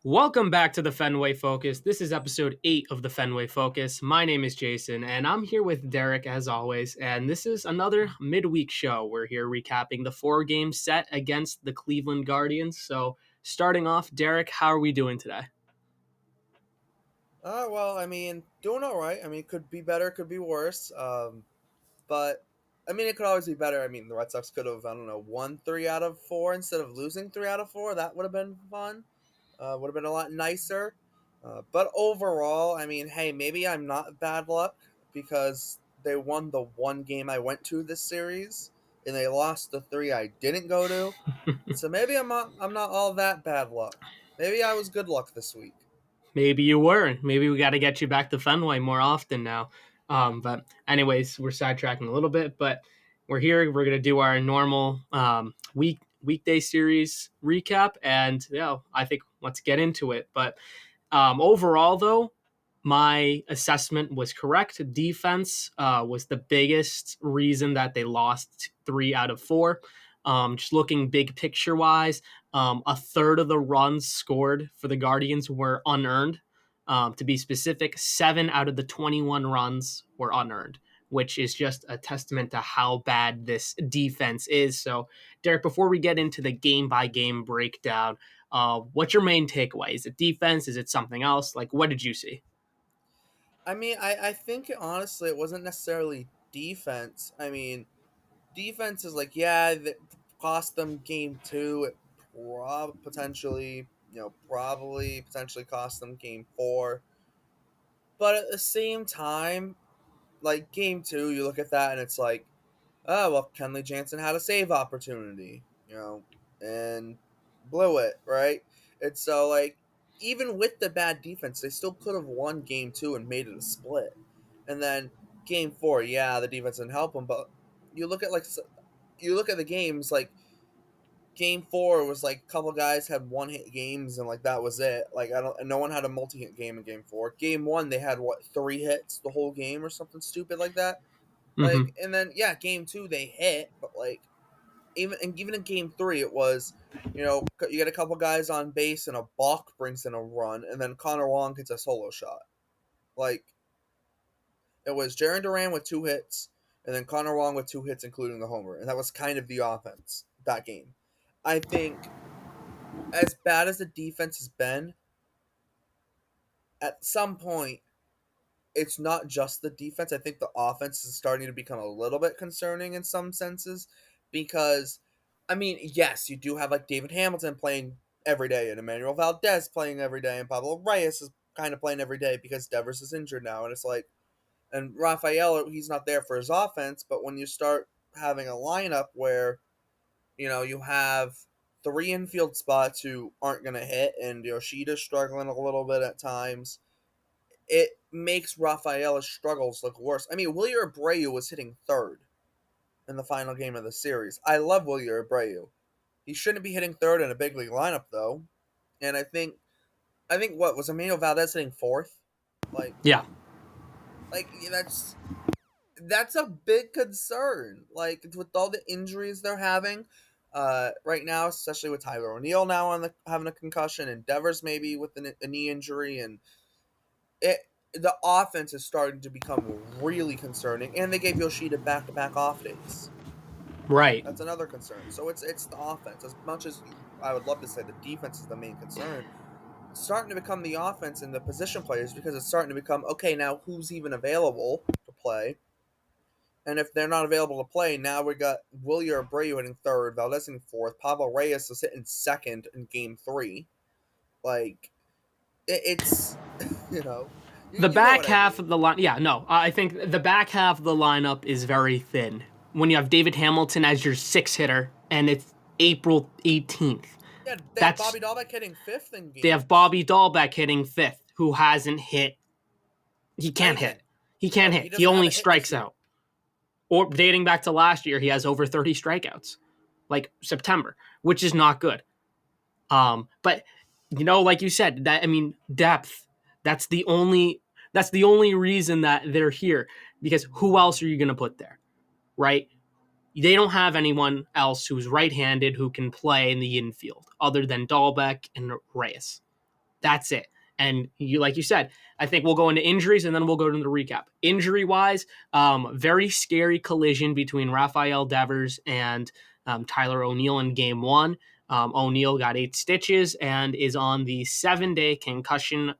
Welcome back to the Fenway Focus. This is episode 8 of the Fenway Focus. My name is Jason, and I'm here with Derrik as always. And this is another midweek show. We're here recapping the 4-game set against the Cleveland Guardians. So, starting off, Derrik, how are we doing today? Doing all right. It could be better, could be worse. But it could always be better. The Red Sox could have, won 3 out of 4 instead of losing 3 out of 4. That would have been fun. Would have been a lot nicer. But overall, hey, maybe I'm not bad luck because they won the one game I went to this series, and they lost the 3 I didn't go to. So maybe I'm not all that bad luck. Maybe I was good luck this week. Maybe you were. Maybe we got to get you back to Fenway more often now. But anyways, we're sidetracking a little bit, but we're here. We're gonna do our normal weekday series recap, and I think let's get into it. But overall, though, my assessment was correct. Defense was the biggest reason that they lost 3 out of 4. Just looking big picture wise, a third of the runs scored for the Guardians were unearned. To be specific, 7 out of the 21 runs were unearned, which is just a testament to how bad this defense is. So, Derrik, before we get into the game by game breakdown, what's your main takeaway? Is it defense? Is it something else? Like, what did you see? I think honestly it wasn't necessarily defense. Defense is like, yeah, that cost them game 2. It probably potentially cost them game 4. But at the same time, like game 2, you look at that and it's like, oh, well, Kenley Jansen had a save opportunity, and blew it, right? And so, like, even with the bad defense, they still could have won game 2 and made it a split. And then game 4, yeah, the defense didn't help them, but you look at the games, like, game 4 was like a couple guys had one hit games and like that was it. Like no one had a multi hit game in game 4. Game 1 they had 3 hits the whole game or something stupid like that. Mm-hmm. Like, and then yeah, game 2 they hit, but like even in game 3 it was, you get a couple guys on base and a balk brings in a run, and then Connor Wong gets a solo shot. Like, it was Jarren Duran with 2 hits, and then Connor Wong with 2 hits, including the homer, and that was kind of the offense that game. I think as bad as the defense has been, at some point, it's not just the defense. I think the offense is starting to become a little bit concerning in some senses because, yes, you do have like David Hamilton playing every day and Emmanuel Valdez playing every day and Pablo Reyes is kind of playing every day because Devers is injured now. And it's like, and Rafael, he's not there for his offense, but when you start having a lineup where, you have 3 infield spots who aren't going to hit and Yoshida's struggling a little bit at times, it makes Rafaela's struggles look worse. Willie Abreu was hitting third in the final game of the series. I love Willie Abreu. He shouldn't be hitting third in a big league lineup though. And I think what was Emmanuel Valdez hitting fourth? Like, Yeah. like that's a big concern. Like, with all the injuries they're having right now, especially with Tyler O'Neill now having a concussion, and Devers maybe with a knee injury, and the offense is starting to become really concerning. And they gave Yoshida back-to-back off days. Right. That's another concern. So it's the offense. As much as I would love to say the defense is the main concern, it's starting to become the offense and the position players, because it's starting to become, okay, now who's even available to play? And if they're not available to play, now we got Willie Abreu hitting third, Valdez hitting fourth, Pablo Reyes is hitting second in game 3. Like, it's, you know, The you know back what I half of mean. the line, yeah, no, I think the back half of the lineup is very thin. When you have David Hamilton as your 6 hitter, and it's April 18th, Yeah, they have that's Bobby Dahlbeck hitting fifth in they have games. Bobby Dahlbeck hitting 5th, who hasn't hit. He can't Anything. hit. He can't No, he hit. He doesn't have only a hit this strikes year. out. Or dating back to last year, he has over 30 strikeouts, like September, which is not good. But like you said, depth. That's the only. That's the only reason that they're here, because who else are you going to put there, right? They don't have anyone else who's right-handed who can play in the infield other than Dahlbeck and Reyes. That's it. And you, like you said, I think we'll go into injuries and then we'll go into the recap. Injury wise, very scary collision between Rafael Devers and Tyler O'Neill in game one. O'Neill got 8 stitches and is on the 7-day concussion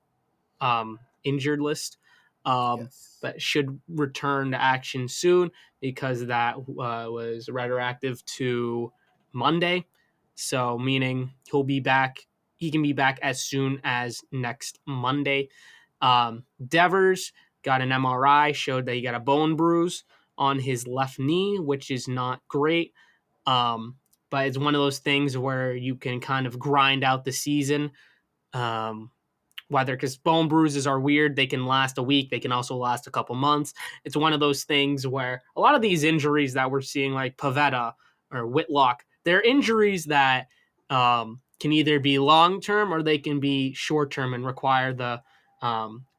injured list, Yes. but should return to action soon because that was retroactive to Monday. So, meaning he'll be back. He can be back as soon as next Monday. Devers got an MRI, showed that he got a bone bruise on his left knee, which is not great. Um, but it's one of those things where you can kind of grind out the season. Um, Whether because bone bruises are weird, they can last a week, they can also last a couple months. It's one of those things where a lot of these injuries that we're seeing, like Pavetta or Whitlock, they're injuries that can either be long term or they can be short term and require the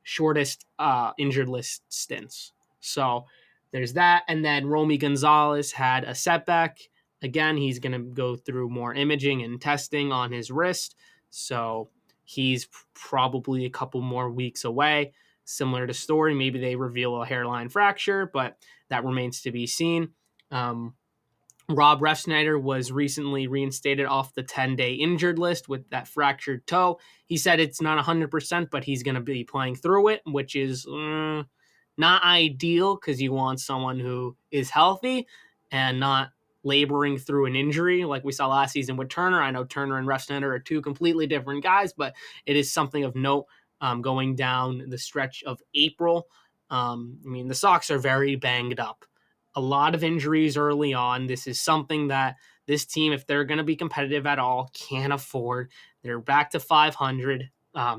shortest injured list stints. So there's that. And then Romy Gonzalez had a setback. Again, he's going to go through more imaging and testing on his wrist. So he's probably a couple more weeks away. Similar to Story, maybe they reveal a hairline fracture, but that remains to be seen. Rob Refsnyder was recently reinstated off the 10-day injured list with that fractured toe. He said it's not 100%, but he's going to be playing through it, which is not ideal because you want someone who is healthy and not laboring through an injury like we saw last season with Turner. I know Turner and Refsnyder are two completely different guys, but it is something of note going down the stretch of April. I mean, the Sox are very banged up. A lot of injuries early on. This is something that this team, if they're going to be competitive at all, can't afford. They're back to 500.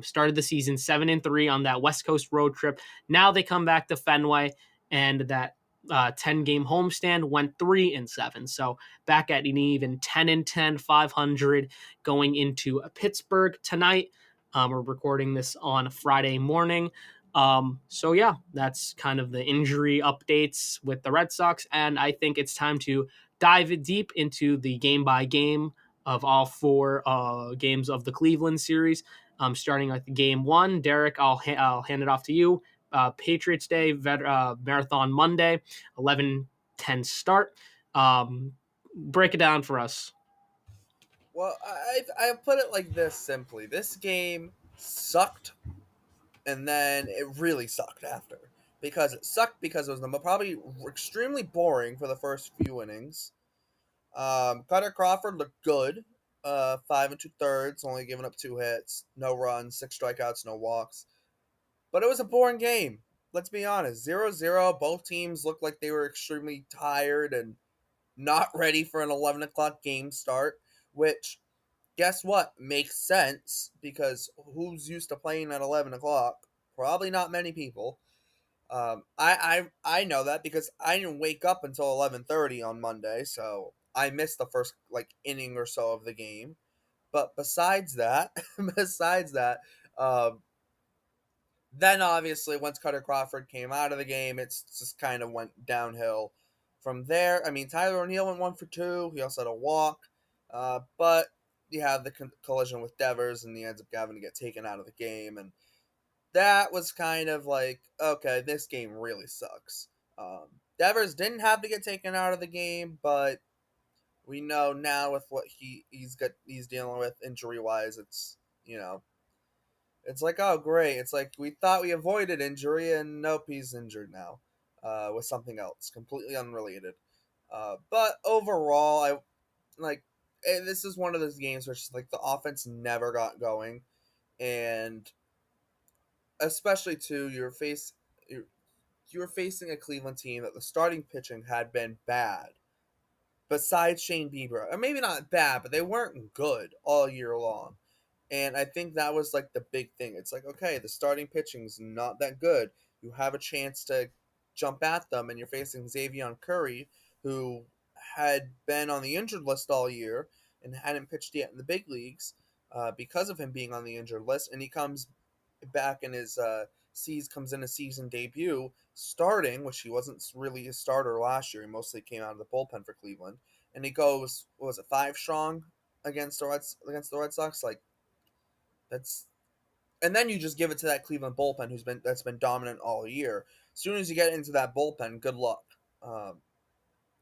Started the season 7-3 on that West Coast road trip. Now they come back to Fenway, and that 10-game homestand went 3-7. So back at an even 10-10, 500 going into Pittsburgh tonight. We're recording this on Friday morning. So yeah, that's kind of the injury updates with the Red Sox, and I think it's time to dive deep into the game by game of all 4 games of the Cleveland series. Starting with game 1, Derrik, I'll hand it off to you. Patriots Day, Marathon Monday, 11:10 start. Break it down for us. Well, I put it like this simply: this game sucked, and then it really sucked after, because it sucked because it was probably extremely boring for the first few innings. Cutter Crawford looked good. 5 2/3, only giving up 2 hits, no runs, 6 strikeouts, no walks. But it was a boring game. Let's be honest. 0-0. Both teams looked like they were extremely tired and not ready for an 11 o'clock game start, which, guess what? Makes sense, because who's used to playing at 11 o'clock? Probably not many people. I know that because I didn't wake up until 11:30 on Monday, so I missed the first inning or so of the game. But besides that, besides that, um, then obviously once Cutter Crawford came out of the game, it's just kind of went downhill from there. I mean, Tyler O'Neill went 1 for 2. He also had a walk, but you have the collision with Devers, and he ends up having to get taken out of the game, and that was kind of like, okay, this game really sucks. Devers didn't have to get taken out of the game, but we know now with what he's dealing with injury wise, it's like, oh great, it's like we thought we avoided injury, and nope, he's injured now, with something else completely unrelated. But overall, I like this is one of those games where it's just like the offense never got going, and especially too, you were facing a Cleveland team that the starting pitching had been bad. Besides Shane Bieber, or maybe not bad, but they weren't good all year long. And I think that was like the big thing. It's like, okay, the starting pitching's not that good. You have a chance to jump at them, and you're facing Xavier Curry, who had been on the injured list all year and hadn't pitched yet in the big leagues, because of him being on the injured list. And he comes back in his comes in a season debut starting, which he wasn't really a starter last year. He mostly came out of the bullpen for Cleveland, and he goes, what was it, 5 strong against the Red Sox? Like, that's And then you just give it to that Cleveland bullpen that's been dominant all year. As soon as you get into that bullpen, good luck.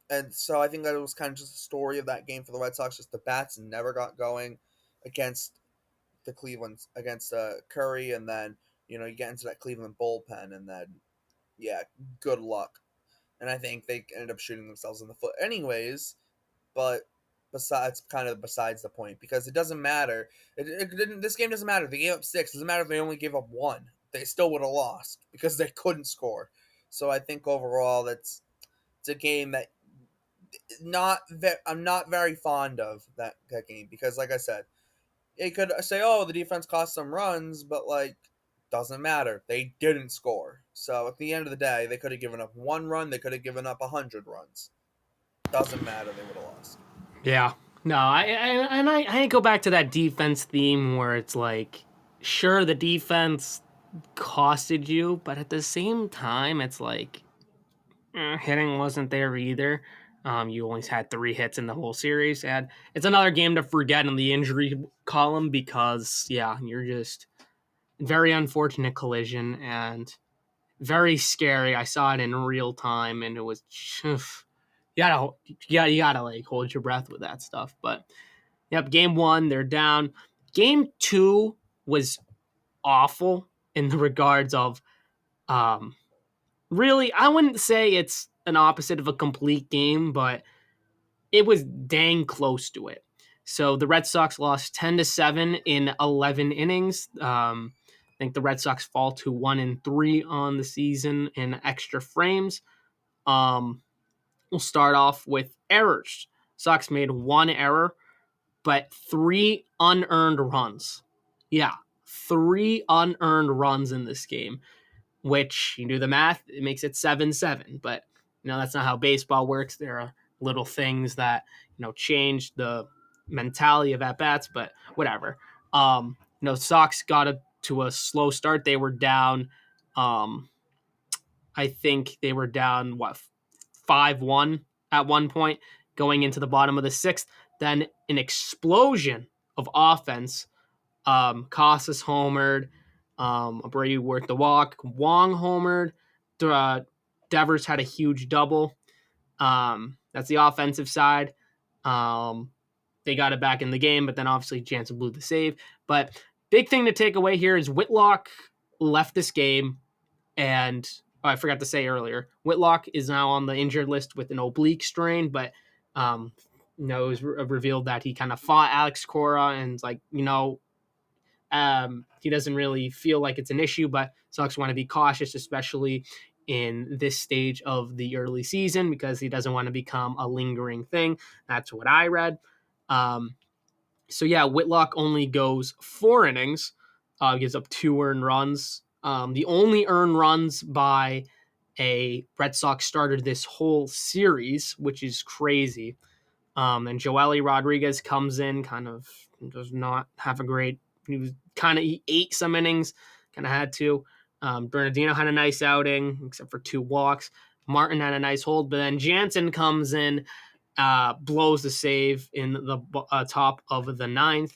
And so I think that it was kind of just the story of that game for the Red Sox. Just the bats never got going against the Cleveland against Curry, and then you get into that Cleveland bullpen, and then yeah, good luck. And I think they ended up shooting themselves in the foot, anyways. But besides the point, because it doesn't matter. It didn't. This game doesn't matter. If they gave up 6. It doesn't matter if they only gave up 1. They still would have lost because they couldn't score. So I think overall, it's a game that I'm not very fond of that game because, like I said, you could say, "Oh, the defense cost some runs," but doesn't matter. They didn't score. So at the end of the day, they could have given up 1 run. They could have given up 100 runs. Doesn't matter. They would have lost. Yeah. No, I go back to that defense theme where it's like, sure, the defense costed you, but at the same time, it's like hitting wasn't there either. You only had 3 hits in the whole series, and it's another game to forget in the injury column because, yeah, you're just very unfortunate collision and very scary. I saw it in real time, and it was you gotta like hold your breath with that stuff. But yep, game 1 they're down. Game 2 was awful in the regards of really, I wouldn't say it's an opposite of a complete game, but it was dang close to it. So the Red Sox lost 10-7 in 11 innings. I think the Red Sox fall to 1-3 on the season in extra frames. We'll start off with errors. Sox made 1 error, but 3 unearned runs. Yeah, 3 unearned runs in this game, which you do the math, it makes it 7-7. But that's not how baseball works. There are little things that change the mentality of at bats, but whatever. Sox got to a slow start. They were down. I think they were down 5-1 at one point, going into the bottom of the 6th. Then an explosion of offense. Casas homered. Abreu worked the walk. Wong homered. Devers had a huge double. That's the offensive side. They got it back in the game, but then obviously Jansen blew the save. But big thing to take away here is Whitlock left this game, and I forgot to say earlier, Whitlock is now on the injured list with an oblique strain, but it was revealed that he kind of fought Alex Cora, and it's like, he doesn't really feel like it's an issue, but Sox want to be cautious, especially in this stage of the early season, because he doesn't want to become a lingering thing. That's what I read. So yeah, Whitlock only goes 4 innings, gives up 2 earned runs. The only earned runs by a Red Sox starter this whole series, which is crazy. And Joely Rodriguez comes in, kind of does not have a great. He ate some innings, kind of had to. Bernardino had a nice outing, except for 2 walks. Martin had a nice hold, but then Jansen comes in, blows the save in the top of the 9th.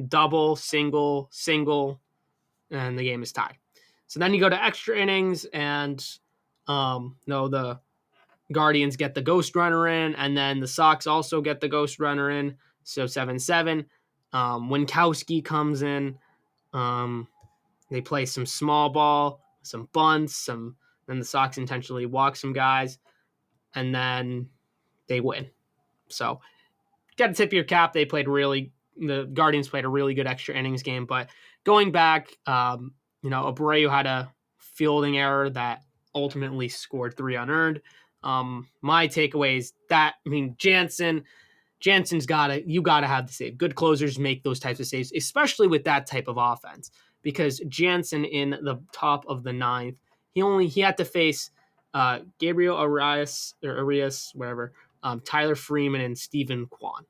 Double, single, and the game is tied. So then you go to extra innings, and the Guardians get the ghost runner in, and then the Sox also get the ghost runner in. So 7-7. Winkowski comes in. They play some small ball, some bunts, then the Sox intentionally walk some guys, and then they win. So got to tip your cap. The Guardians played a really good extra innings game. But going back, Abreu had a fielding error that ultimately scored 3 unearned. My takeaway is that, Jansen's you gotta have the save. Good closers make those types of saves, especially with that type of offense. Because Jansen in the top of the 9th, he had to face Gabriel Arias, whatever, Tyler Freeman, and Stephen Kwan.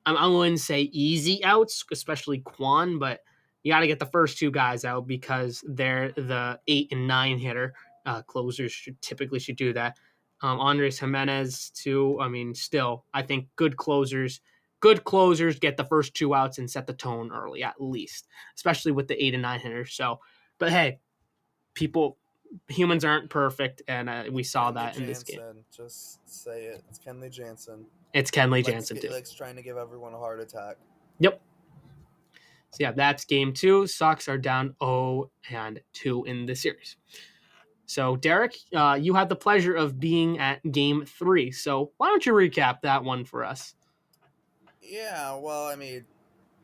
I wouldn't say easy outs, especially Kwan, but you got to get the first 2 guys out because they're the 8 and 9 hitter. Closers should do that. Andres Jimenez too. Still, I think good closers good closers get the first 2 outs and set the tone early, at least, especially with the 8 and 9 hitters. So, but hey, humans aren't perfect, and we saw Kenley that in this game. Jansen, just say it. It's Kenley Jansen. It's Kenley Likes Jansen too. likes trying to give everyone a heart attack. Yep. So yeah, that's game 2. Sox are down 0-2 in the series. So Derrik, you had the pleasure of being at game 3. So why don't you recap that one for us? Yeah, well, I mean,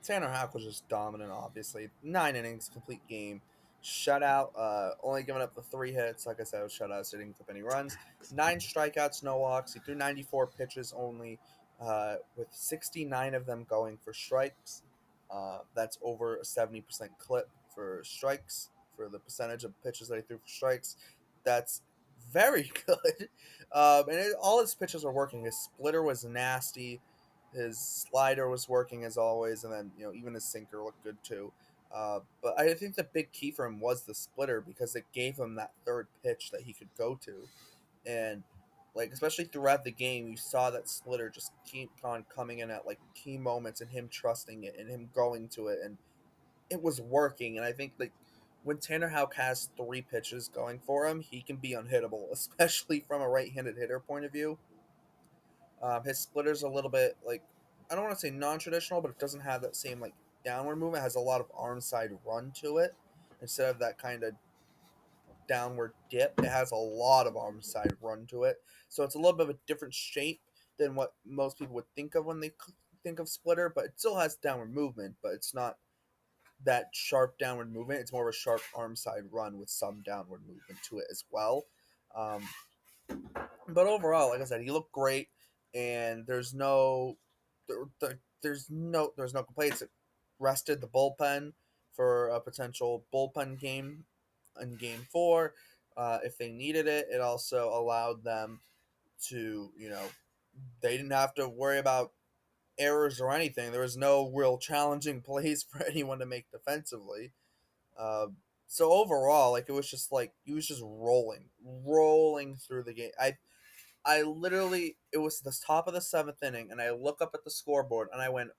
Tanner Houck was just dominant, obviously. 9 innings, complete game. Shutout, only giving up the 3 hits. Like I said, it was shutout, so he didn't give up any runs. 9 strikeouts, no walks. He threw 94 pitches only, with 69 of them going for strikes. That's over a 70% clip for strikes, for the percentage of pitches that he threw for strikes. That's very good. All his pitches were working. His splitter was nasty. His slider was working as always, and then even his sinker looked good too. But I think the big key for him was the splitter because it gave him that third pitch that he could go to, and like especially throughout the game, you saw that splitter just keep on coming in at like key moments, and him trusting it and him going to it, and it was working. And I think like when Tanner Houck has 3 pitches going for him, he can be unhittable, especially from a right-handed hitter point of view. His splitter's a little bit like I don't want to say non-traditional, but it doesn't have that same like downward movement. It has a lot of arm side run to it instead of that kind of downward dip. It has a lot of arm side run to it, so it's a little bit of a different shape than what most people would think of when they think of splitter. But it still has downward movement, but it's not that sharp downward movement. It's more of a sharp arm side run with some downward movement to it as well. Um, but overall, like I said, he looked great, and there's no complaints. It rested the bullpen for a potential bullpen game in Game 4 if they needed it. It also allowed them to they didn't have to worry about errors or anything. There was no real challenging plays for anyone to make defensively. Uh, so overall, like it was just like he was just rolling through the game. I literally, it was the top of the 7th inning, and I look up at the scoreboard, and I went,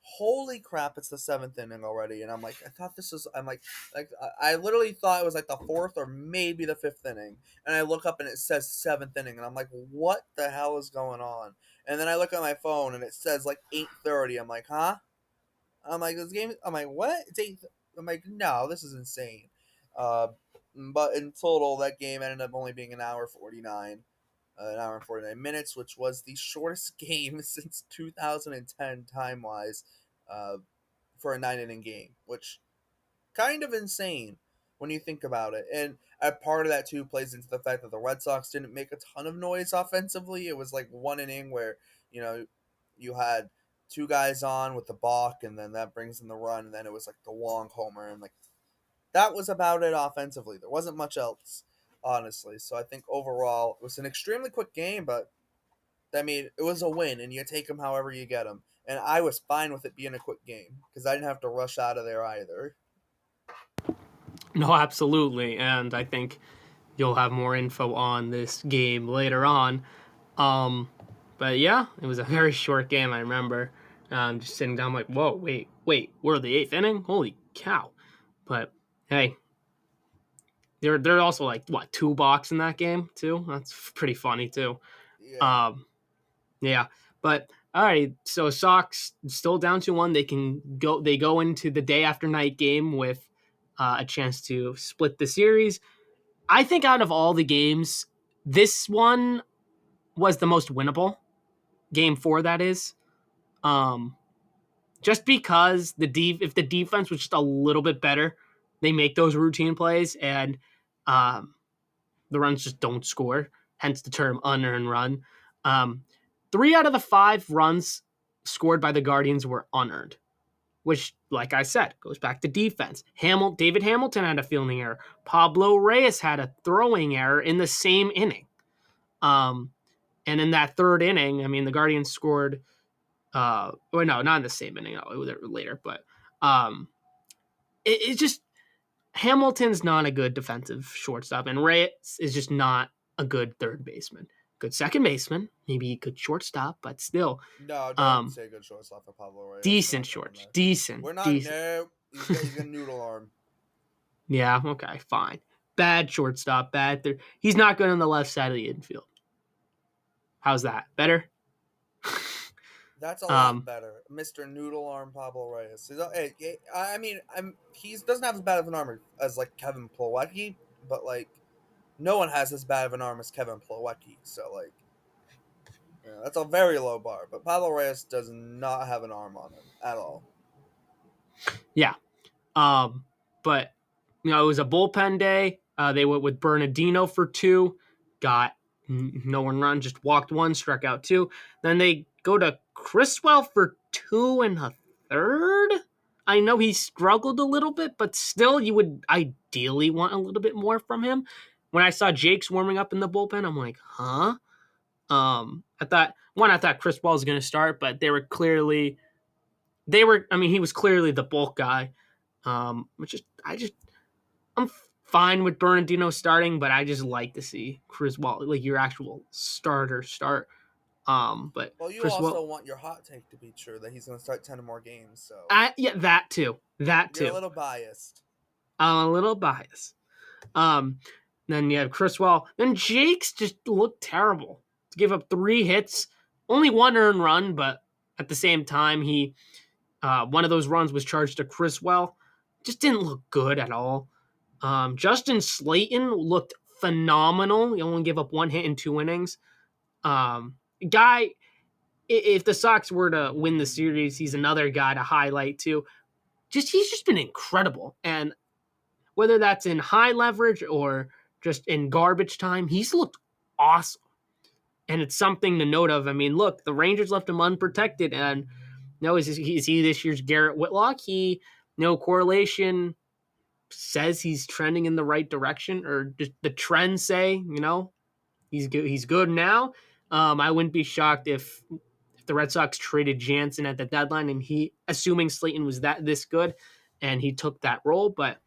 "Holy crap! It's the 7th inning already!" And I'm like, I literally thought it was like the 4th or maybe the 5th inning, and I look up and it says 7th inning, and I'm like, "What the hell is going on?" And then I look at my phone and it says like 8:30. I'm like, "Huh?" I'm like, "This game." I'm like, "What? It's 8." I'm like, "No, this is insane." Uh, but in total, that game ended up only being an hour and 49 minutes, which was the shortest game since 2010 time wise for a 9 inning game, which kind of insane when you think about it. And a part of that too plays into the fact that the Red Sox didn't make a ton of noise offensively. It was like 1 inning where you know you had 2 guys on with the balk, and then that brings in the run, and then it was like the long homer, and like that was about it offensively. There wasn't much else, honestly. So I think overall it was an extremely quick game, but I mean it was a win, and you take them however you get them. And I was fine with it being a quick game because I didn't have to rush out of there either. No, absolutely. And I think you'll have more info on this game later on. Um, but yeah, it was a very short game. I remember just sitting down like, whoa, wait, we're the 8th inning? Holy cow. But hey, they're also like, what, 2 balks in that game too? That's pretty funny too. Yeah. Um, yeah, but all right. So Sox still down to 1. They can go. They go into the day after night game with a chance to split the series. I think out of all the games, this one was the most winnable. Game 4, that is. Um, just because if the defense was just a little bit better, they make those routine plays, and um, the runs just don't score. Hence the term unearned run. Um, 3 out of the 5 runs scored by the Guardians were unearned, which, like I said, goes back to defense. David Hamilton had a fielding error. Pablo Reyes had a throwing error in the same inning. And in that 3rd inning, I mean, the Guardians scored. Or no, not in the same inning. No, it was later, but it's just Hamilton's not a good defensive shortstop, and Reyes is just not a good third baseman. good second baseman, maybe good shortstop, but still, No, don't um, say good shortstop for Pablo Reyes. We're decent not going short, there. decent, We're not. decent. No, he's got a noodle arm. Yeah, okay, fine. Bad shortstop, bad. He's not good on the left side of the infield. How's that? Better? That's a lot um, better, Mr. Noodle Arm Pablo Reyes. I mean, he doesn't have as bad of an arm as like Kevin Plawecki, but like no one has as bad of an arm as Kevin Plawecki. So like, that's a very low bar. But Pablo Reyes does not have an arm on him at all. yeah. But it was a bullpen day. They went with Bernardino for 2, got no one run, just walked 1, struck out 2. Then they go to Criswell for 2 1/3. I know he struggled a little bit, but still, you would ideally want a little bit more from him. When I saw Jake's warming up in the bullpen, I'm like, huh? I thought Criswell was going to start, but I mean, he was clearly the bulk guy. I'm fine with Bernardino starting, but I just like to see Criswell, like your actual starter, start. But Well, you also Criswell, want your hot take to be true that he's going to start 10 or more games. So yeah, that too, that you're a too. little biased. I'm a little biased. Um, then you have Criswell. Then Jake's just looked terrible. Gave up 3 hits, only 1 earned run, but at the same time, one of those runs was charged to Criswell. Just didn't look good at all. Justin Slayton looked phenomenal. He only gave up 1 hit in 2 innings. Guy, if the Sox were to win the series, he's another guy to highlight too. He's just been incredible, and whether that's in high leverage or just in garbage time, he's looked awesome. And it's something to note of. I mean, look, the Rangers left him unprotected, and is he this year's Garrett Whitlock? No correlation says he's trending in the right direction, or just the trends say, he's good. He's good now. I wouldn't be shocked if the Red Sox traded Jansen at the deadline, and assuming Slayton was this good, and he took that role. But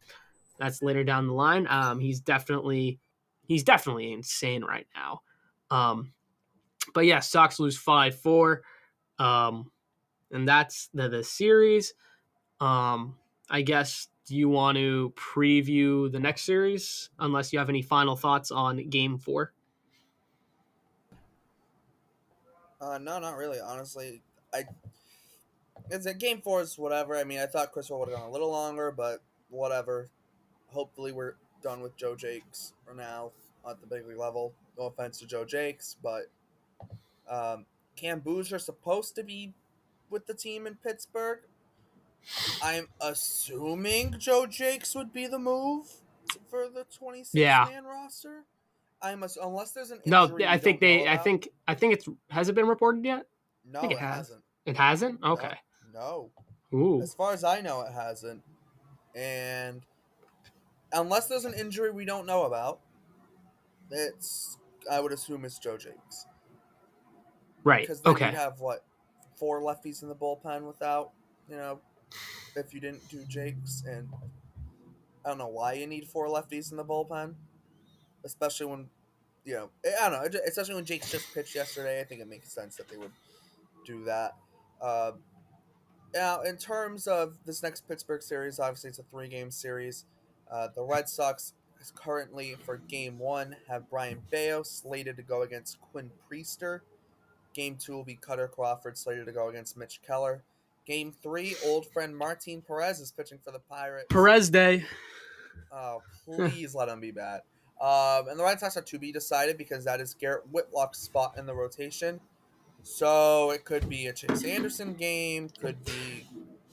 that's later down the line. He's definitely insane right now. But yeah, Sox lose 5-4, and that's the series. I guess, do you want to preview the next series? Unless you have any final thoughts on Game 4. No, not really. Honestly, it's a game 4 is whatever. I mean, I thought Criswell would have gone a little longer, but whatever. Hopefully, we're done with Joe Jakes for now at the big league level. No offense to Joe Jakes, but Cam Boozer supposed to be with the team in Pittsburgh. I'm assuming Joe Jakes would be the move for the 26 Yeah. man roster. Unless there's an No, injury I we think don't know they. about. I think it's. Has it been reported yet? I think No, it it has. hasn't. It hasn't. No, Okay. no. Ooh. As far as I know, it hasn't. And unless there's an injury we don't know about, I would assume it's Joe Jakes. Right. Because then you'd Okay. have 4 lefties in the bullpen without, if you didn't do Jakes, and I don't know why you need 4 lefties in the bullpen, especially when I don't know, especially when Jakes just pitched yesterday. I think it makes sense that they would do that. Now, in terms of this next Pittsburgh series, obviously it's a 3-game series. The Red Sox is currently, for Game 1, have Brian Bayo slated to go against Quinn Priester. Game 2 will be Cutter Crawford slated to go against Mitch Keller. Game 3, old friend Martin Perez is pitching for the Pirates. Perez Day. Oh, please let him be bad. And the Red Sox are to be decided because that is Garrett Whitlock's spot in the rotation. So it could be a Chase Anderson game. Could be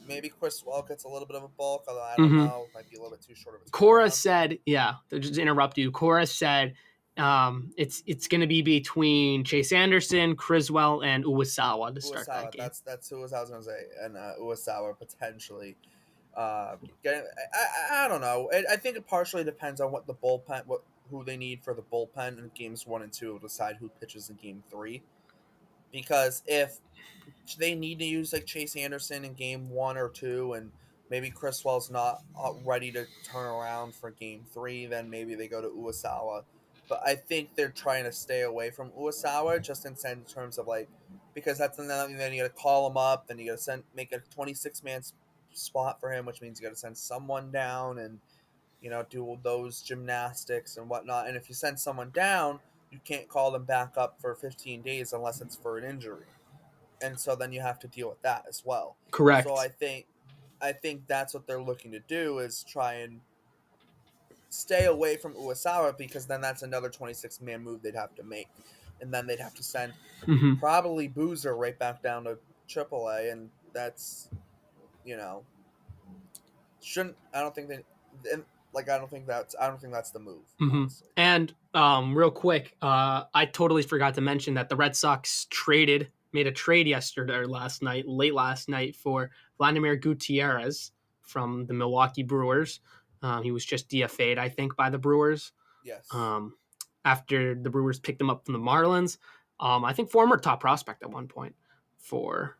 maybe Criswell gets a little bit of a bulk, although I don't know. Might be a little bit too short of a Cora turnaround. said, yeah, to just interrupt you. Cora said it's going to be between Chase Anderson, Criswell, and Uwasawa to start that Uwasawa, game. that's who I was going to say. And Uwasawa potentially. I don't know. I think it partially depends on what the bullpen, who they need for the bullpen in games 1 and 2 will decide who pitches in game 3. Because if they need to use Chase Anderson in game 1 or 2, and maybe Criswell's not ready to turn around for game 3, then maybe they go to Uwasawa. but I think they're trying to stay away from Uesawa just in terms of like because that's another thing. Then you got to call him up, then you got to make a 26-man spot for him, which means you got to send someone down and do those gymnastics and whatnot. And if you send someone down, you can't call them back up for 15 days unless it's for an injury, and so then you have to deal with that as well. So Correct. I think that's what they're looking to do is try and stay away from Uesawa because then that's another 26-man move they'd have to make, and then they'd have to send Hmm. probably Boozer right back down to AAA, and that's you know shouldn't I don't think they and, like I don't think that's the move, Hmm. honestly. And real quick, I totally forgot to mention that the Red Sox made a trade yesterday or late last night for Vladimir Gutierrez from the Milwaukee Brewers. He was just DFA'd, I think, by the Brewers Yes. um, after the Brewers picked him up from the Marlins. I think former top prospect at one point for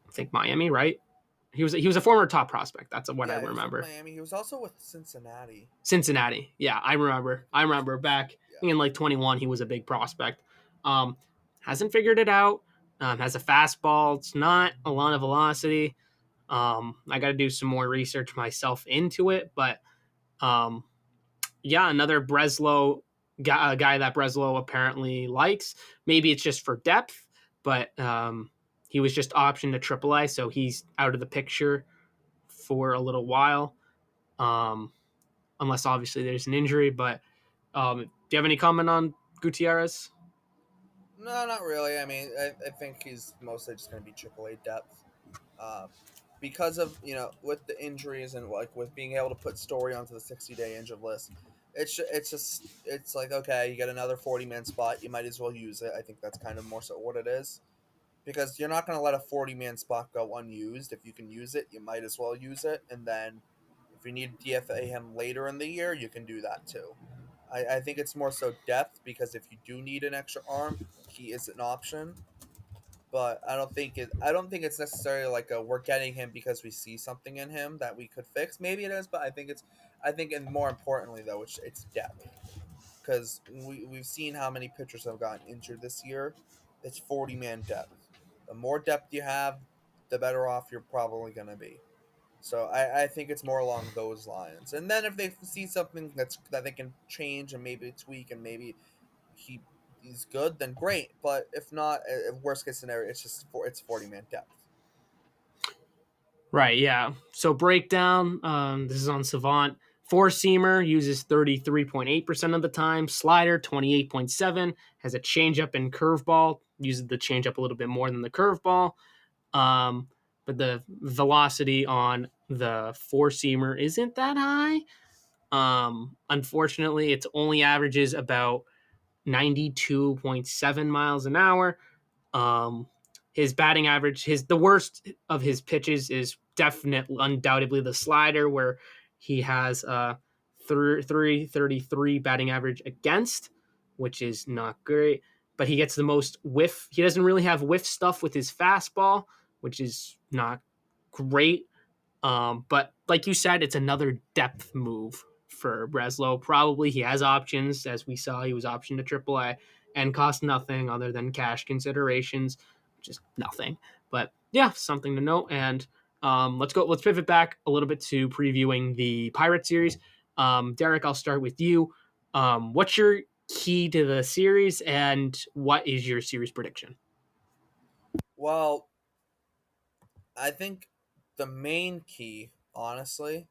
I think Miami, right? He was a former top prospect. That's what I Yeah, he was with remember. Miami. He was also with Cincinnati. Cincinnati. Yeah, I remember. I remember back Yeah. in like 21, he was a big prospect. Um, hasn't figured it out. Has a fastball. It's not a lot of velocity. I got to do some more research myself into it, but um, yeah, another guy that Breslow apparently likes. Maybe it's just for depth, but he was just optioned to AAA, so he's out of the picture for a little while. Um, unless obviously there's an injury. But do you have any comment on Gutierrez? No, not really. I mean, I think he's mostly just going to be AAA depth. Uh, because of with the injuries and like with being able to put Story onto the 60-day injured list, it's like okay, you get another 40-man spot, you might as well use it. I think that's kind of more so what it is because you're not going to let a 40-man spot go unused. If you can use it, you might as well use it, and then if you need to DFA him later in the year, you can do that too. I think it's more so depth because if you do need an extra arm, he is an option, but I don't think it's necessarily like we're getting him because we see something in him that we could fix. Maybe it is, but I think and more importantly though, it's depth because we've seen how many pitchers have gotten injured this year. It's 40-man depth. The more depth you have, the better off you're probably going to be. So I think it's more along those lines. And then if they see something that they can change and maybe tweak and maybe he's good, then great. But if not, worst case scenario, it's 40-man depth. Right. Yeah. So breakdown. This is on Savant. Four seamer uses 33.8% of the time. Slider 28.7 has a changeup and curveball. Uses the changeup a little bit more than the curveball. Um, but the velocity on the four seamer isn't that high. Unfortunately, it only averages about 92.7 miles an hour. Um, his batting average, the worst of his pitches is definitely, undoubtedly, the slider, where he has a 333 batting average against, which is not great. But he gets the most whiff. He doesn't really have whiff stuff with his fastball, which is not great. But like you said, it's another depth move for Breslow. Probably he has options, as we saw. He was optioned to AAA and cost nothing other than cash considerations, just nothing. But yeah, something to note. And let's go. Let's pivot back a little bit to previewing the Pirate series. Derek, I'll start with you. What's your key to the series, and what is your series prediction? Well, I think the main key, honestly,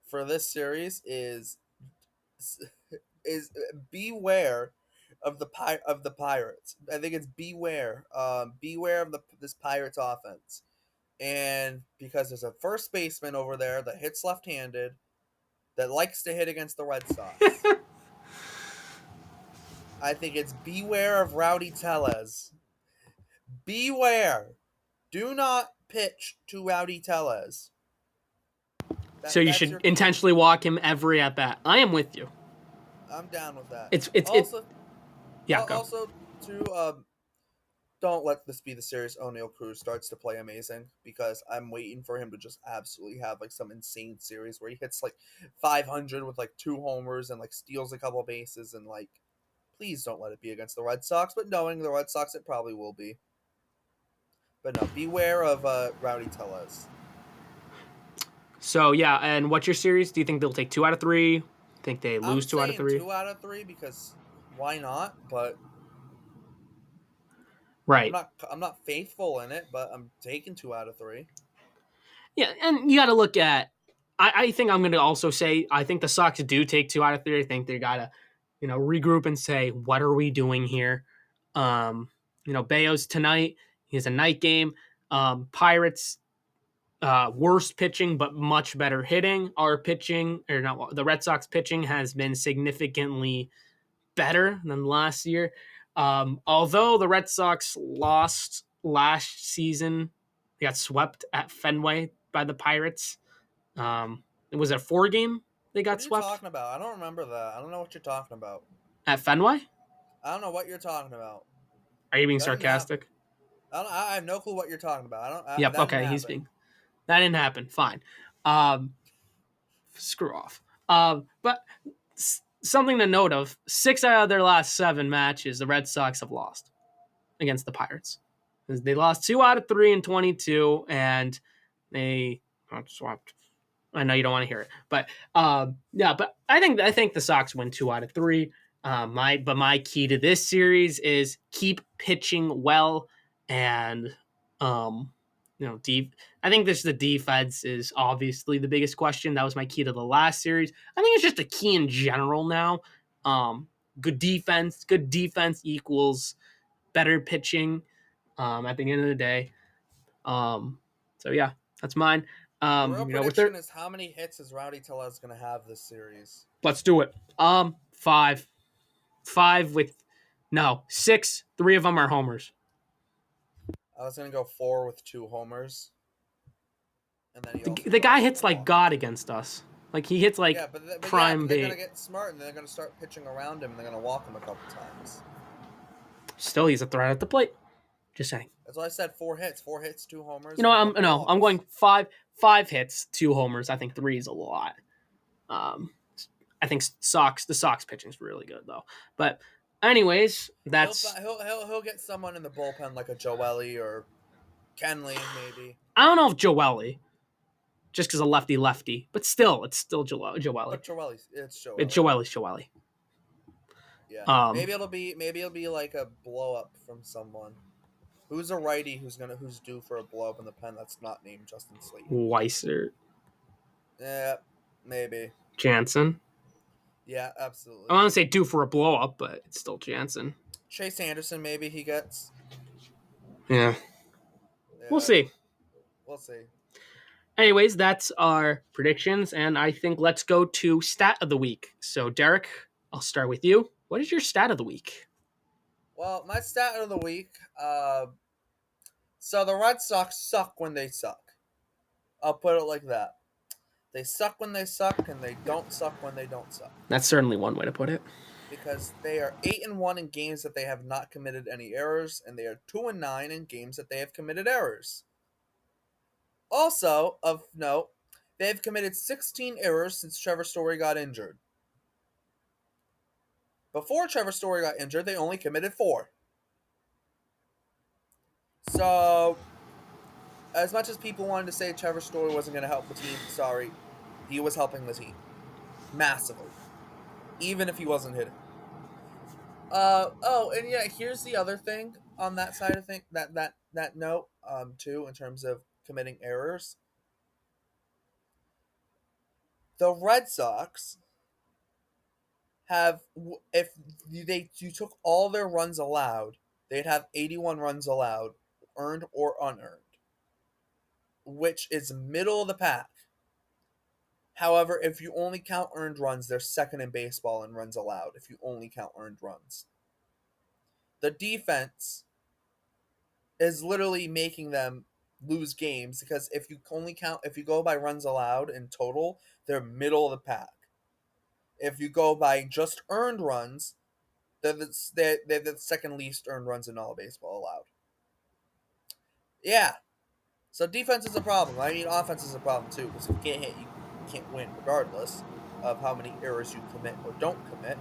for this series is beware of the Pirates. I think it's beware of this Pirates offense. And because there's a first baseman over there that hits left-handed that likes to hit against the Red Sox. I think it's beware of Rowdy Tellez. Beware. Do not pitch to Rowdy Tellez. So you That's should your key. intentionally walk him every at bat. I am with you. I'm down with that. It. Also, Yeah, go. also too, don't let this be the series O'Neal Cruz starts to play amazing because I'm waiting for him to just absolutely have like some insane series where he hits like 500 with like two homers and like steals a couple bases and like Please don't let it be against the Red Sox, but knowing the Red Sox, it probably will be. But no, beware of Rowdy Tellez. So yeah, and what's your series? Do you think they'll take 2 out of 3? Think they I'm lose 2 out of saying 3? 2 out of 3 because why not? But Right. I'm not faithful in it, but I'm taking 2 out of 3. Yeah, and you got to look at. I think I'm going to also say I think the Sox do take 2 out of 3. I think they got to, regroup and say what are we doing here. Bayo's tonight. He has a night game. Pirates worst pitching, but much better hitting. Our pitching, or not, the Red Sox pitching has been significantly better than last year. Although the Red Sox lost last season, they got swept at Fenway by the Pirates. It was a 4-game they What got are you swept talking about? I don't remember that. I don't know what you're talking about. at Fenway. I don't know what you're talking about. Are you being That didn't happen. sarcastic? I have no clue what you're talking about. Yep. That didn't Okay, he's happen. being. That didn't happen. Fine. Screw off. But something to note of: 6 out of their last 7 matches, the Red Sox have lost against the Pirates. They lost 2 out of 3 in 22, and they swapped. I know you don't want to hear it, but yeah, but I think the Sox win 2 out of 3. My key to this series is keep pitching well, and deep. I think the defense is obviously the biggest question. That was my key to the last series. I think it's just a key in general now. Good defense equals better pitching. At the end of the day. So yeah, that's mine. The real With prediction is how many hits is Rowdy Tellez going to have this series? let's do it. 5 with 6. 3 of them are homers. I was going to go 4 with 2 homers. And then The guy hits like God against us. Like he hits like prime they're bait. going to get smart and they're going to start pitching around him and they're going to walk him a couple times. Still, he's a threat at the plate. Just saying. That's why I said 4 hits. 4 hits, 2 homers. I'm going 5 hits, 2 homers. I think 3 is a lot. I think the Sox pitching is really good though. But anyways, that's he'll get someone in the bullpen like a Joely or Kenley maybe. I don't know if Joely, just because a lefty, but still, it's still Joely. But it's Joely. It's Joely. Yeah. Maybe it'll be like a blow up from someone. Who's a righty who's due for a blow up in the pen that's not named Justin Slayton? Weiser. Yeah, maybe. Jansen. Yeah, absolutely. I want to say due for a blow up, but it's still Jansen. Chase Anderson, maybe he gets. Yeah. We'll see. Anyways, that's our predictions, and I think let's go to stat of the week. So, Derek, I'll start with you. What is your stat of the week? Well, my stat of the week, so the Red Sox suck when they suck. I'll put it like that. They suck when they suck, and they don't suck when they don't suck. That's certainly one way to put it. Because they are 8-1 in games that they have not committed any errors, and they are 2-9 in games that they have committed errors. Also, of note, they have committed 16 errors since Trevor Story got injured. Before Trevor Story got injured, they only committed 4. So, as much as people wanted to say Trevor Story wasn't going to help the team, sorry, he was helping the team. Massively. Even if he wasn't hitting. And yeah, here's the other thing on that side of things, that note, too, in terms of committing errors. The Red Sox have, if you took all their runs allowed, they'd have 81 runs allowed, earned or unearned, which is middle of the pack. However, if you only count earned runs, they're second in baseball in runs allowed if you only count earned runs. The defense is literally making them lose games because if you go by runs allowed in total, they're middle of the pack. If you go by just earned runs, they're the second least earned runs in all of baseball allowed. Yeah. So defense is a problem. I mean, offense is a problem too, because if you can't hit, you can't win regardless of how many errors you commit or don't commit.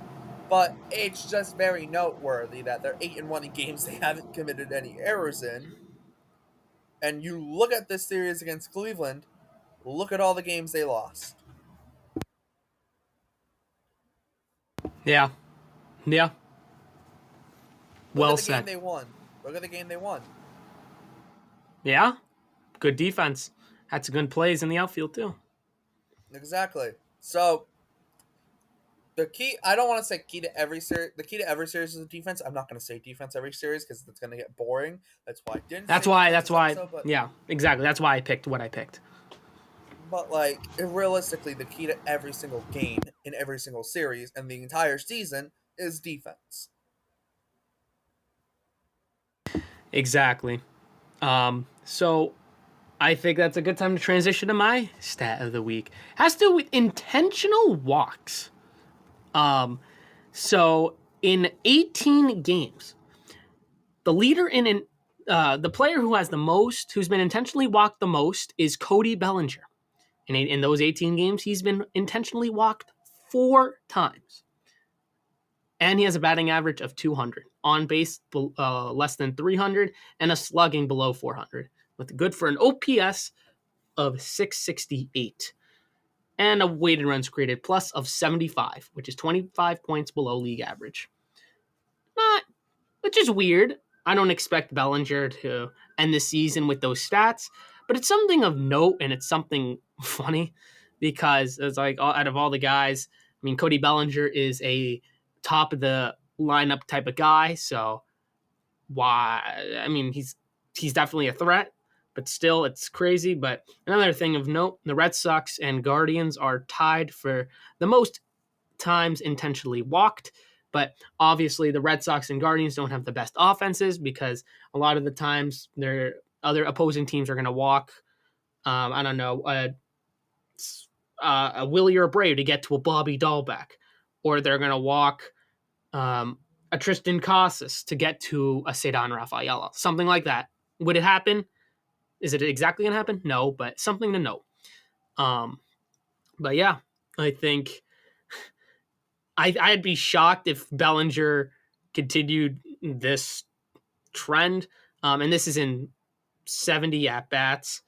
But it's just very noteworthy that they're 8-1 in games they haven't committed any errors in. And you look at this series against Cleveland, look at all the games they lost. Yeah. Yeah. Look at Well the game said. they won. Look at the game they won. Yeah. Good defense. Had some good plays in the outfield too. Exactly. So the key, I don't want to say key to every series. The key to every series is the defense. I'm not going to say defense every series because it's going to get boring. That's why I didn't That's say why. defense That's this why. episode. But Yeah. Exactly. That's why I picked what I picked. like realistically, the key to every single game in every single series and the entire season is defense. Exactly. So I think that's a good time to transition to my stat of the week. Has to do with intentional walks. So in 18 games, the leader the player who has the most, who's been intentionally walked the most, is Cody Bellinger. And in those 18 games, he's been intentionally walked 4 times. And he has a batting average of 200, on base less than 300, and a slugging below 400, with good for an OPS of 668 and a weighted runs created plus of 75, which is 25 points below league average. Not, which is weird. I don't expect Bellinger to end the season with those stats, but it's something of note and it's something funny because it's like out of all the guys, I mean, Cody Bellinger is a top of the lineup type of guy, so why? I mean, he's definitely a threat, but still, it's crazy. But another thing of note: the Red Sox and Guardians are tied for the most times intentionally walked. But obviously, the Red Sox and Guardians don't have the best offenses because a lot of the times their other opposing teams are going to walk. I don't know, a Willie or a Brave to get to a Bobby Dahlbeck, or they're going to walk a Tristan Casas to get to a Cedar Rafaela, something like that. Would it happen? Is it exactly going to happen? No, but something to note. Um, but yeah, I think I'd be shocked if Bellinger continued this trend. And this is in 70 at bats.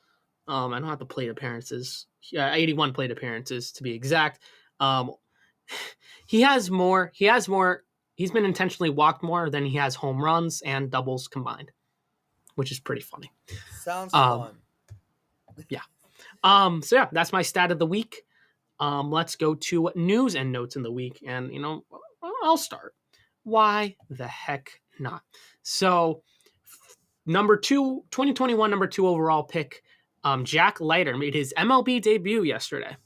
I don't have the plate appearances. 81 plate appearances to be exact. Um, he has more. He has more. He's been intentionally walked more than he has home runs and doubles combined, which is pretty funny. Sounds Um, fun. yeah. So yeah, that's my stat of the week. Let's go to news and notes in the week, and I'll start. Why the heck not? So, number 2021 number 2 overall pick, Jack Leiter made his MLB debut yesterday,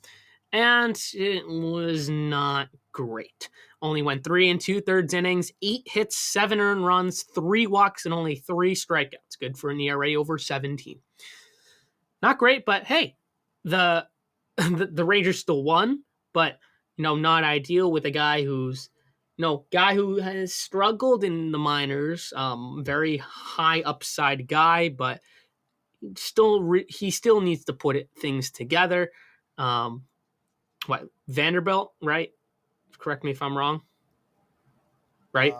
and it was not great. Only went 3 2/3 innings, 8 hits, 7 earned runs, 3 walks, and only 3 strikeouts. Good for an ERA over 17. Not great, but hey, the the Rangers still won, but not ideal with a guy who has struggled in the minors. Very high upside guy, but he still needs to put things together. Um, what Vanderbilt, right? Correct me if I'm wrong. Right?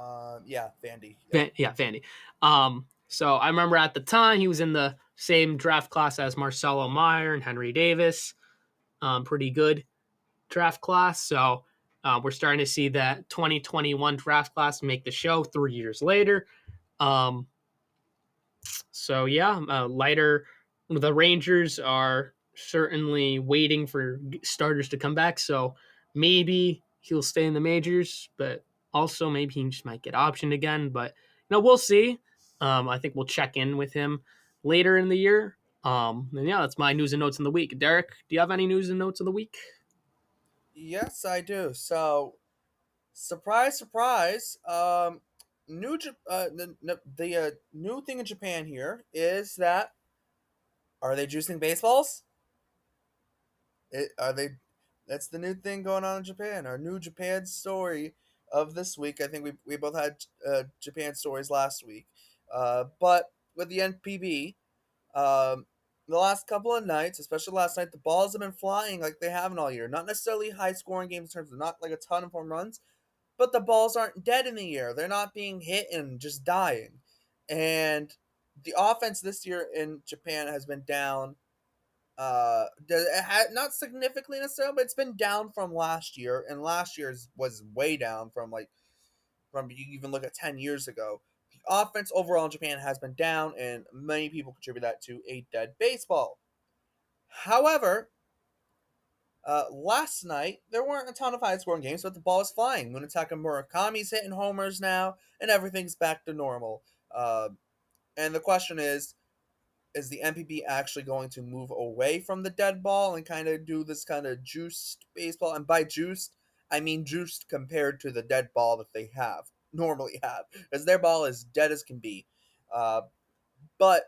Yeah, Vandy. Yep. Yeah, Vandy. So I remember at the time he was in the same draft class as Marcelo Meyer and Henry Davis. Pretty good draft class. So we're starting to see that 2021 draft class make the show 3 years later. Um, so yeah, Leiter, the Rangers are certainly waiting for starters to come back. So maybe he'll stay in the majors, but also maybe he just might get optioned again. But we'll see. I think we'll check in with him later in the year. And yeah, that's my news and notes in the week. Derek, do you have any news and notes of the week? Yes, I do. So, surprise, surprise. The new thing in Japan here is that are they juicing baseballs? Are they? That's the new thing going on in Japan. Our new Japan story of this week. I think we both had Japan stories last week, but with the NPB, um, the last couple of nights, especially last night, the balls have been flying like they haven't all year. Not necessarily high scoring games in terms of not like a ton of home runs, but the balls aren't dead in the air. They're not being hit and just dying. And the offense this year in Japan has been down. Not significantly necessarily, but it's been down from last year, and last year's was way down from you even look at 10 years ago. The offense overall in Japan has been down, and many people contribute that to a dead baseball. However, last night there weren't a ton of high scoring games, but the ball is flying. Munetaka Murakami's hitting homers now, and everything's back to normal. And the question is the NPB actually going to move away from the dead ball and kind of do this kind of juiced baseball? And by juiced, I mean juiced compared to the dead ball that they normally have, because their ball is dead as can be. But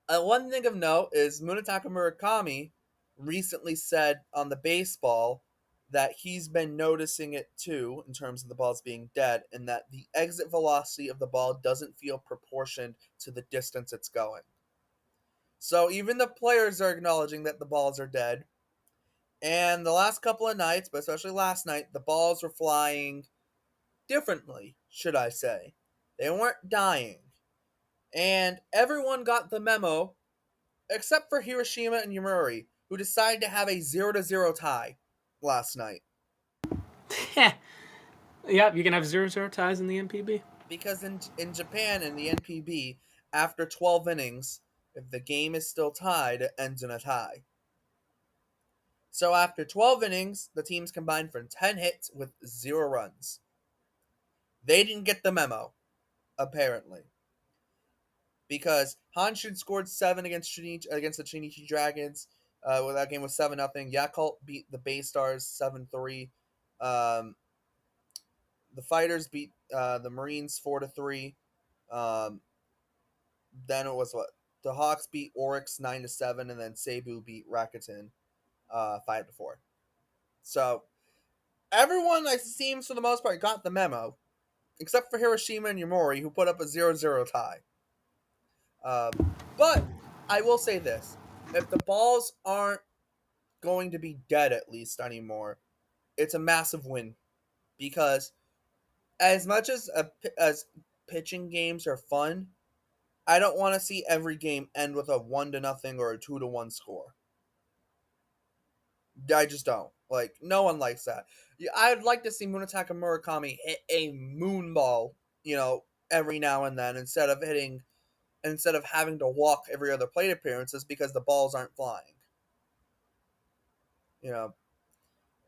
one thing of note is Munetaka Murakami recently said on the baseball that he's been noticing it too in terms of the balls being dead, and that the exit velocity of the ball doesn't feel proportioned to the distance it's going. So even the players are acknowledging that the balls are dead. And the last couple of nights, but especially last night, the balls were flying differently, should I say. They weren't dying. And everyone got the memo, except for Hiroshima and Yamuri, who decided to have a 0-0 tie last night. Yep, you can have 0-0 ties in the NPB. Because in Japan, in the NPB, after 12 innings, if the game is still tied, it ends in a tie. So after 12 innings, the teams combined for 10 hits with 0 runs. They didn't get the memo, apparently. Because Hanshin scored 7 against the Chinichi Dragons. That game was 7-0. Yakult beat the Bay Stars 7-3. The Fighters beat the Marines 4-3. Then it was what? The Hawks beat Oryx 9-7, and then Seibu beat Rakuten 5-4. So everyone, it seems, for the most part, got the memo, except for Hiroshima and Yamori, who put up a 0-0 tie. But I will say this. If the balls aren't going to be dead, at least, anymore, it's a massive win. Because as much as pitching games are fun, I don't want to see every game end with a 1-0 or a 2-1 score. I just don't. Like, no one likes that. I'd like to see Munetaka Murakami hit a moonball, every now and then, instead of having to walk every other plate appearances because the balls aren't flying.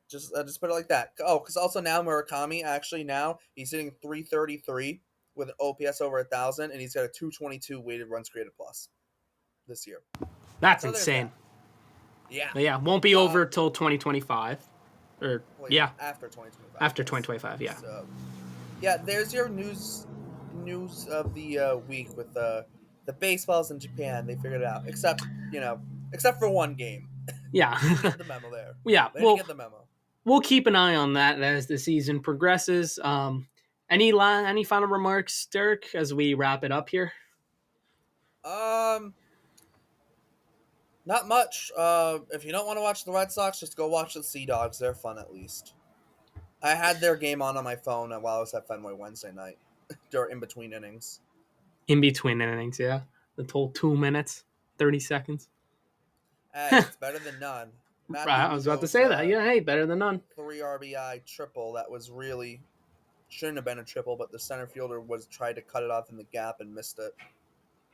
Just put it like that. Oh, because also now Murakami, he's hitting .333 with an OPS over 1,000, and he's got a 222 weighted runs created plus this year. That's insane. Yeah. But yeah, won't be over till 2025. After 2025. After 2025, yeah. So, yeah, there's your news of the week with the baseballs in Japan. They figured it out, except for one game. Yeah. Get the memo there. Yeah, get the memo. We'll keep an eye on that as the season progresses. Any final remarks, Derek, as we wrap it up here? Not much. If you don't want to watch the Red Sox, just go watch the Sea Dogs. They're fun, at least. I had their game on my phone while I was at Fenway Wednesday night, in between innings. In between innings, yeah. The whole 2 minutes, 30 seconds. Hey, it's better than none. I was about to say that. Yeah, hey, better than none. 3 RBI triple that was really shouldn't have been a triple, but the center fielder tried to cut it off in the gap and missed it.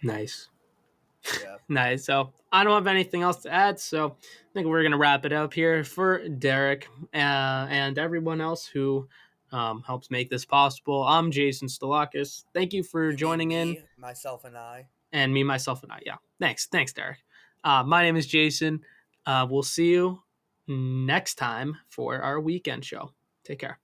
Nice. Yeah. Nice. So I don't have anything else to add, so I think we're going to wrap it up here for Derek and everyone else who helps make this possible. I'm Jason Stalakis. Thank you for joining in. Myself and I. And me, myself, and I. Yeah. Thanks, Derek. My name is Jason. We'll see you next time for our weekend show. Take care.